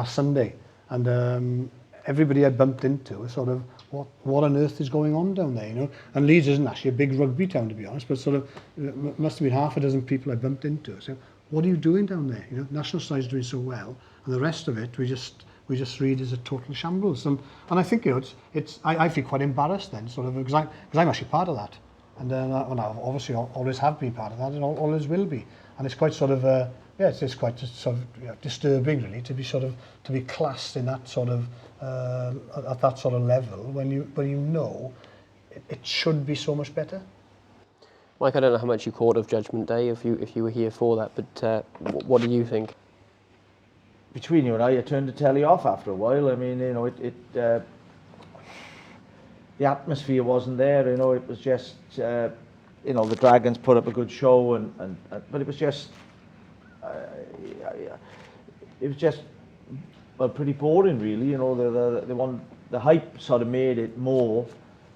Sunday, and everybody I bumped into was sort of, what on earth is going on down there, you know? And Leeds isn't actually a big rugby town, to be honest, but sort of must have been half a dozen people I bumped into. So, what are you doing down there? You know, national side's doing so well, and the rest of it we just read as a total shambles. And I think, you know, I feel quite embarrassed then, sort of, because I'm actually part of that, and well, I obviously always have been part of that, and always will be. And it's quite sort of it's quite sort of, you know, disturbing really to be classed in that sort of at that sort of level when you know it should be so much better. Mike, I don't know how much you caught of Judgment Day if you were here for that, but what do you think? Between you and I turned the telly off after a while. I mean, you know, the atmosphere wasn't there. You know, it was just, you know, the Dragons put up a good show, but it was just, well, pretty boring, really. You know, the hype sort of made it more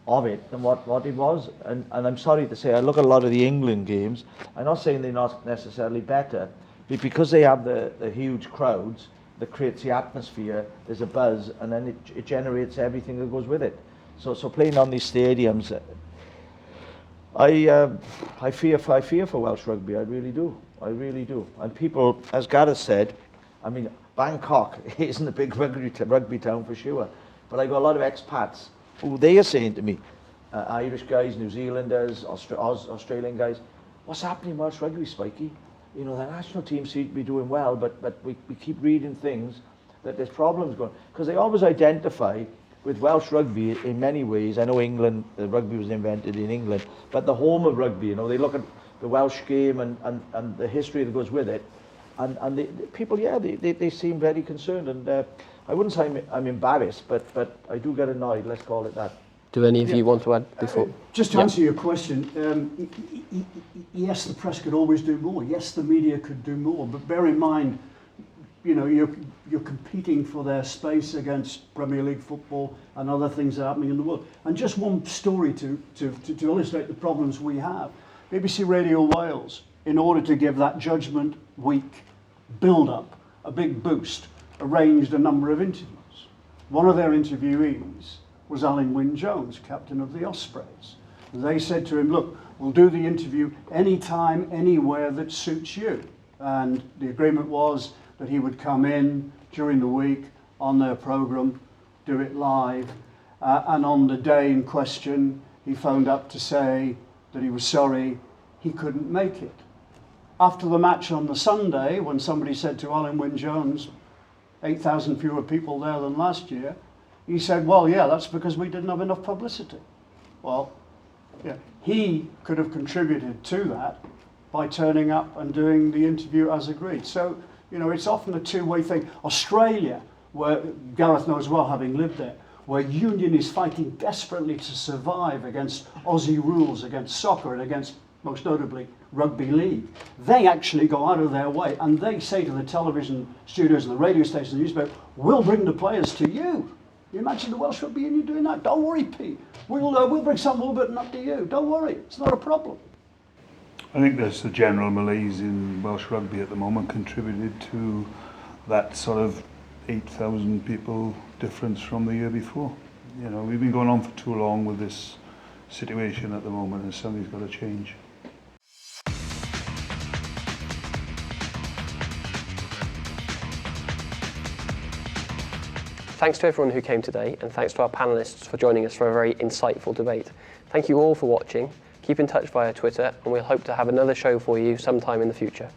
of it than what it was. And I'm sorry to say, I look at a lot of the England games. I'm not saying they're not necessarily better, but because they have the huge crowds that creates the atmosphere, there's a buzz, and then it generates everything that goes with it. So playing on these stadiums, I fear for Welsh Rugby. I really do. And people, as Gareth said, I mean, Bangkok isn't a big rugby town for sure, but I got a lot of expats who they are saying to me, Irish guys, New Zealanders, Australian guys, what's happening in Welsh Rugby, Spikey? You know, the national team seem to be doing well, but we keep reading things that there's problems going. Because they always identify with Welsh Rugby in many ways. I know England, rugby was invented in England, but the home of rugby, you know, they look at the Welsh game and the history that goes with it. And the people, yeah, they seem very concerned. And I wouldn't say I'm embarrassed, but I do get annoyed, let's call it that. Do any of you want to add before? Just to answer your question, yes, the press could always do more. Yes, the media could do more. But bear in mind, you know, you're competing for their space against Premier League football and other things that are happening in the world. And just one story to illustrate the problems we have. BBC Radio Wales, in order to give that Judgment Week build-up a big boost, arranged a number of interviews. One of their interviewees was Alan Wynne-Jones, captain of the Ospreys. They said to him, look, we'll do the interview anytime, anywhere that suits you. And the agreement was that he would come in during the week on their programme, do it live, and on the day in question, he phoned up to say that he was sorry he couldn't make it. After the match on the Sunday, when somebody said to Alan Wynne-Jones, 8,000 fewer people there than last year, he said, well, yeah, that's because we didn't have enough publicity. Well, yeah, he could have contributed to that by turning up and doing the interview as agreed. So, you know, it's often a two-way thing. Australia, where Gareth knows well, having lived there, where union is fighting desperately to survive against Aussie rules, against soccer, and against, most notably, rugby league. They actually go out of their way, and they say to the television studios and the radio stations and the newspaper, we'll bring the players to you. You imagine the Welsh Rugby Union doing that? Don't worry, Pete. We'll bring Sam Warburton up to you. Don't worry. It's not a problem. I think there's the general malaise in Welsh Rugby at the moment contributed to that sort of 8,000 people difference from the year before. You know, we've been going on for too long with this situation at the moment, and something's got to change. Thanks to everyone who came today, and thanks to our panellists for joining us for a very insightful debate. Thank you all for watching. Keep in touch via Twitter, and we'll hope to have another show for you sometime in the future.